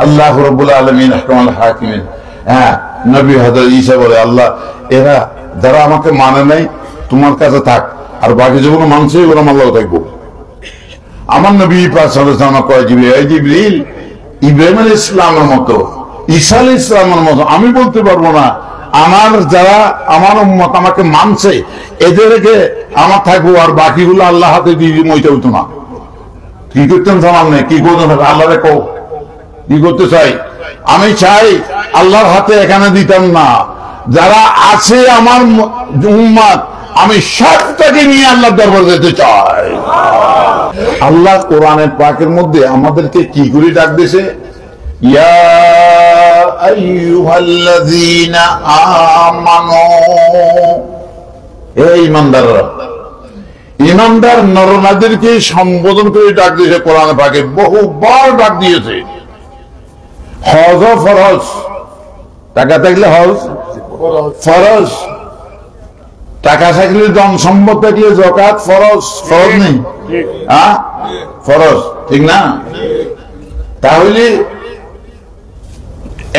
আল্লাহ রাব্বুল আলামিন আহকামুল হাকিমিন। হ্যাঁ, নবী হযরত ঈসা বলে, আল্লাহ এরা যারা আমাকে মানে নাই তোমার কাছে থাক, আর বাকি যেগুলো মানছে ওরা আল্লাহ থাকবো। আমার নবী পাক সাল্লাল্লাহু আলাইহি ওয়াসাল্লাম কয়, জিবরিল ইব্রাহিম আলাইহিস সালামের মতো, ঈসা আলাইহিস সালামের মতো আমি বলতে পারবো না, আমার যারা আমার উম্মত আমাকে মানছে এদেরকে আমার থাকবো, আর বাকিগুলো আল্লাহ হাতে দিয়ে দিব, ওইটা হইতো না। কি করতেন জানান নেই, কি করতে আল্লাহ রেখো, কি করতে চাই? আমি চাই আল্লাহর হাতে এখানে দিতাম না, যারা আছে আমার উম্মত আমি সবটাকে নিয়ে আল্লাহর দরবারে যেতে চাই। আল্লাহ কোরআনের পাকের মধ্যে আমাদেরকে কি করে ডাক দিয়েছে, ইয়া আইয়ুহাল্লাযীনা আমানু, এই ইমানদাররা, ইমানদার নরনারীদেরকে সম্বোধন করে ডাক দিয়েছে কোরআন পাকে, বহুবার ডাক দিয়েছে। হজ ও ফরজ, টাকা থাকলে হজ ফরজ, টাকা থাকলে ধন সম্পদ থাকলে যাকাত ফরজ, ফরজ নেই? হ্যাঁ ফরজ, ঠিক না? তাহলে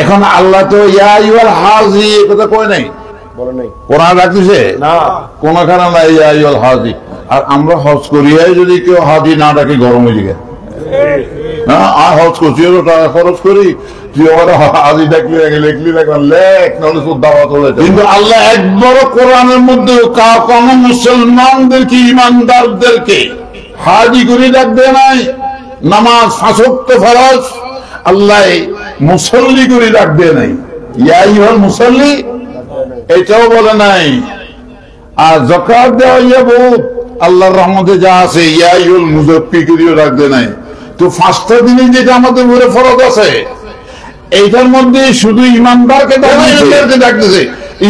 এখন আল্লাহ তো ইয়া আইয়ুহাল হাজি কথা কয় নাই, বলে নাই, কোরআন রাখতেছে না, কোন কারণ নাই ইয়া আইয়ুহাল হাজি। আর আমরা হজ করিয়াই যদি কেউ হাজি না ডাকে গরম হয়ে যায়, হ্যাঁ আর হজ করছি টাকা খরচ করি, তুই হাজি ডাকলি লেখলি রাখবেন লেখ, নাহলে তোর দাওয়াত হয়ে যায়। কিন্তু আল্লাহ একবারও কোরআনের মধ্যে কোন মুসলমানদেরকে ইমানদারদেরকে হাজি করে ডাক দেয় নাই। নামাজ 5 ওয়াক্ত ফরজ, আল্লাহ মুসল্লি করে ডাক দেয় নাই, ইয়া আইয়ুহাল মুসল্লি এটাও বলে নাই। আর যাকাত দেওয়া ইয়া বহুত আল্লাহর রহমতে যা আছে, ইয়া আইয়ুহাল মুযাক্কি করেও ডাক দেয় নাই। তো 5টা দিনে যেটা আমাদের উপরে ফরজ আছে এইটার মধ্যে শুধু ইমানদারকে ডাকতেছে।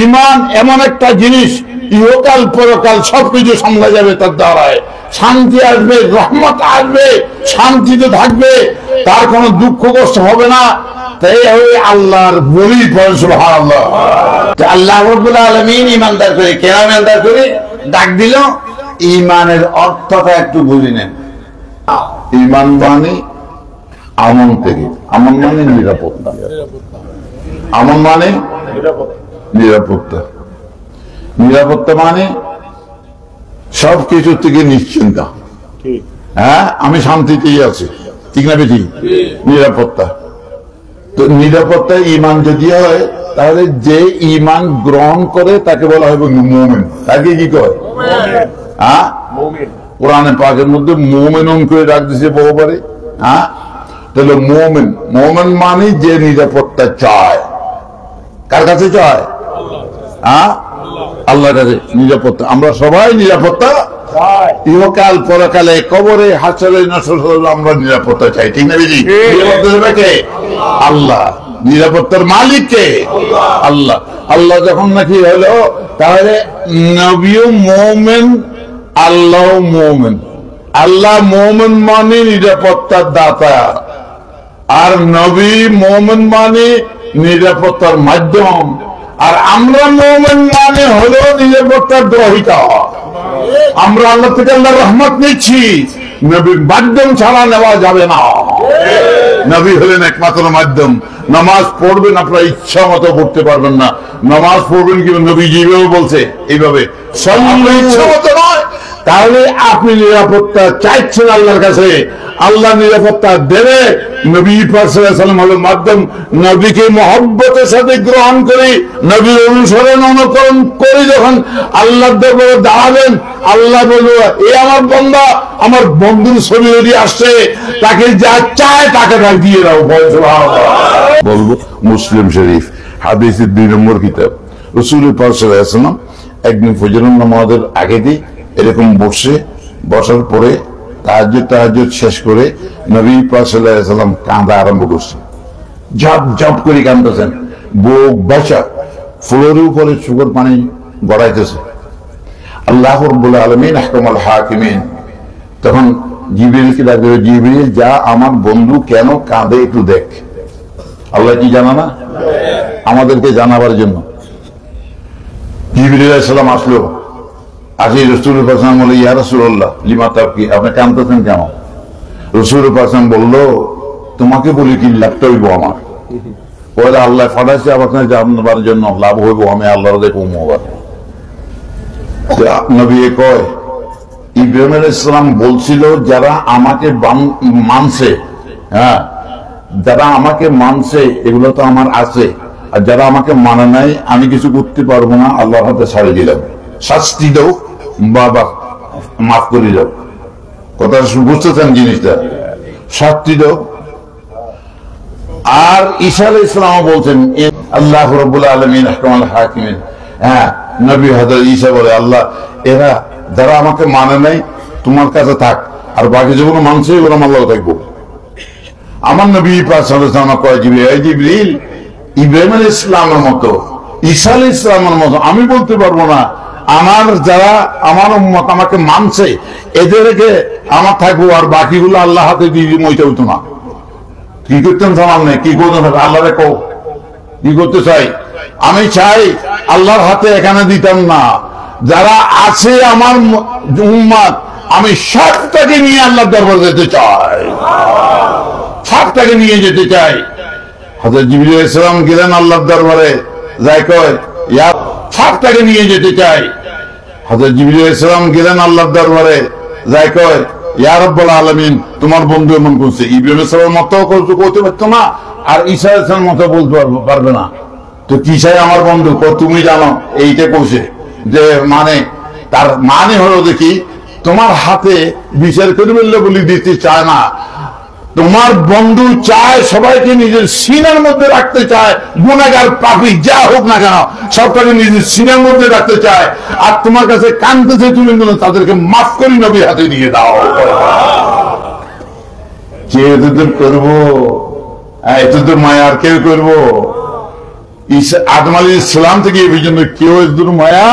ইমান এমন একটা জিনিস, ইহকাল পরকাল সবকিছু সামলা যাবে তার দ্বারায়, শান্তি আসবে, রহমত আসবে, শান্তিতে থাকবে, তার কোনো দুঃখ কষ্ট হবে না। তাই ওই আল্লাহর বলি সুবহানাল্লাহ। আল্লাহ রাব্বুল আলামিন ইমানদার করে কেন ইমানদার করে ডাক দিল, ইমানের অর্থটা একটু বুঝে নেন। ইমান মানে আমন থেকে, আমন মানে নিরাপত্তা, আমন মানে নিরাপত্তা, নিরাপত্তা মানে সবকিছু থেকে নিশ্চিন্তা। হ্যাঁ আমি শান্তিতেই আছি, ঠিক না বেশি? নিরাপত্তা। তো নিরাপত্তা ইমান যদি হয় তাহলে যে ইমান গ্রহণ করে তাকে বলা হবে মুমিন। তাকে কি কয়? হ্যাঁ কোরআনে পাকের মধ্যে মুমিনুন করে ডাক দিয়েছে বহুবারে। হ্যাঁ তাহলে মুমিন, মুমিন মানে যে নিরাপত্তা চায়। কার কাছে চায়? হ্যাঁ আল্লাহর কাছে নিরাপত্তা। আমরা সবাই নিরাপত্তা ইহকাল পরকালে, কবরে, হাসরে, নাসরে আমরা নিরাপত্তা চাই, ঠিক না বেশি? নিরাপত্তা দেবে কে? আল্লাহ। নিরাপত্তার মালিক কে? আল্লাহ। আল্লাহ যখন নাকি হলো তাহলে নবীও মুমিন, আল্লাহ মুমিন। আল্লাহ মুমিন মানে নিরাপত্তার দাতা, আর নবী মুমিন মানে নিরাপত্তার মাধ্যম, আর আমরা মুমিন মানে হলো নিরাপত্তার গ্রহীতা। আমরা আল্লাহ থেকে আল্লাহর রহমত নিচ্ছি, নবীর মাধ্যম ছাড়া নেওয়া যাবে না। নবী হলেন একমাত্র মাধ্যম। নামাজ পড়বেন আপনার ইচ্ছা মতো পড়তে পারবেন না, নামাজ পড়বেন কি নবী যেভাবে বলছে এইভাবে, ইচ্ছা মতো নয়। তাহলে আপনি নিরাপত্তা চাইছেন আল্লাহর কাছে, আল্লাহ নিরাপত্তা দেবে। নবী পাক সাল্লাল্লাহু আলাইহি ওয়াসাল্লাম হলো মাধ্যম। নবীকে মহব্বতের সাথে গ্রহণ করে, নবীর অনুসরণ অনুকরণ করে যখন আল্লাহর দরবারে দাঁড়াবেন, আল্লাহ বলবো এ আমার বান্দা, আমার বন্ধুর ছবি যদি আসছে, তাকে যা চায় তাকে তাকে দিয়ে দাও। বলবো মুসলিম শরীফ হাদিসের 2 নম্বর কিতাব। রাসূল পাক সাল্লাল্লাহু আলাইহি ওয়াসাল্লাম একদিন ফজরের নামাজের আগে দিয়ে এরকম বসার পরে তাহাজ্জুদ শেষ করে নবী পাক সাল্লাল্লাহু আলাইহি ওয়াসাল্লাম কাঁদা আরম্ভ করছে। ঝপ ঝপ করে কাঁদতেছেন, বুক বাঁচা ফ্লোরের উপরে চোখের পানি গড়াইতেছে। আল্লাহ রাব্বুল আলামিন আহকামুল হাকিমিন তখন জিবরিলকে ডাক দিল, জিবরিল যা আমার বন্ধু কেন কাঁদে একটু দেখ। আল্লাহ কি জানা না? আমাদেরকে জানাবার জন্য জিবরিল আলাইহিস সালাম আসলো। আসি রাসূলুল্লাহ সাল্লাল্লাহু আলাইহি ওয়াসাল্লাম বলে, ইয়া রাসূলুল্লাহ লিমা তাবকি, আপনি কাঁদতেছেন কেন? রাসূলুল্লাহ সাল্লাল্লাহু আলাইহি ওয়াসাল্লাম বলল, তোমাকে বলি কি লাভটা হইব আমার, ওরা আল্লাহ ফাটাইছে আপনার জানবার জন্য, লাভ হইব আমি আল্লাহর দেখব। নবী কয় ইব্রাহিম আলাইহিস সালাম বলছিল যারা আমাকে মানছে, হ্যাঁ যারা আমাকে মানছে এগুলো তো আমার আছে, আর যারা আমাকে মানে নাই আমি কিছু করতে পারবো না, আল্লাহর হাতে ছাড়ে দিলাম, শাস্তি দাও বা মাফ করে দাও। কথা বুঝতেছেন জিনিসটা, শাস্তি দাও। আর ঈসা আলাইহিস সালাম বলছেন আল্লাহ রাব্বুল আলামিন আহকামুল হাকিমিন, হ্যাঁ নবী হযরত ঈসা বলে আল্লাহ এরা যারা আমাকে মানে নাই তোমার কাছে থাক, আর বাকি যেগুলো মানছে এগুলো আল্লাহ থাকবো। আমার নবী পাক সাল্লাল্লাহু আলাইহি ওয়াসাল্লাম কয় জিবরিল ইব্রাহিম আলাইহিস সালামের মতো ঈসা আলাইহিস সালামের মতো আমি বলতে পারবো না, আমার যারা আমার উম্মত আমাকে মানছে এদেরকে আমার থাকবো, আর বাকিগুলো আল্লাহ হাতে দিয়ে মইতে হইতো না। কি করতেন জানাম নেই, কি করতে আল্লাহ রেখো কি করতে চাই, আমি চাই আল্লাহর হাতে এখানে দিতাম না, যারা আছে আমার উম্মত আমি সবটাকে নিয়ে আল্লাহর দরবারে যেতে চাই, সবটাকে নিয়ে যেতে চাই। হযরত জিবরিল আলাইহিস সালাম গেলেন আল্লাহর দরবারে, যাই কয় ইয়া সবটাকে নিয়ে যেতে চাই। হযরত জিবরিল আলাইহিস সালাম গেলেন আল্লাহর দরবারে, যাই কয় ইয়া রাব্বুল আলামিন তোমার বন্ধু এমন করছে, ইব্রাহিম আলাইহিস সালামের মতো করতে পারতো না, আর ঈসা আলাইহিস সালামের মতো বলতে পারবে না, তো কি চাই আমার বন্ধু, তুমি জানো এইটা কইছে যে মানে তার মানে হলো দেখি তোমার হাতে বিচার করে বলে দিতে চায় না, তোমার বন্ধু চায় সবাইকে নিজের সিনার মধ্যে রাখতে চায়, গুনাহগার পাপী যা হোক না কেন সবটাকে নিজের সিনার মধ্যে রাখতে চায়, আর তোমার কাছে কাঁদতেছে তুমি তাদেরকে মাফ করি নবীর হাতে দিয়ে দাও। কে এতদূর করবো, এতদূর মায়া আর কেউ করবো? আদম আলাইহিস সালাম থেকে এই পর্যন্ত কেউ এতদূর মায়া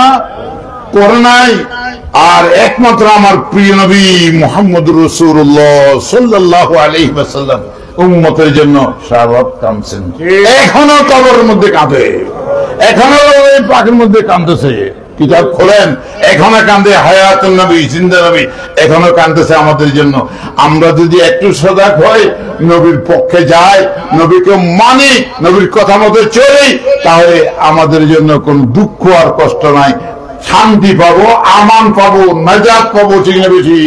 করে নাই, আর একমাত্র আমার প্রিয় নবী মুহাম্মদুর রাসূলুল্লাহ সাল্লাল্লাহু আলাইহি ওয়াসাল্লাম উম্মতের জন্য সারাত কাঁদছেন, এখনো কবরের মধ্যে কাঁদে, এখনো পাকের মধ্যে কাঁদতেছে। কিতাব খোলেন এখনো কাঁদে, হায়াতুন নবী জিন্দা নবী এখনো কাঁদতেছে আমাদের জন্য। আমরা যদি একটু সজাগ হই, নবীর পক্ষে যাই, নবীকে মানি, নবীর কথা মতো চলি, তাহলে আমাদের জন্য কোন দুঃখ আর কষ্ট নাই, শান্তি পাবো, আমান পাবো, নাজাত পাবো, ঠিক না বেশি?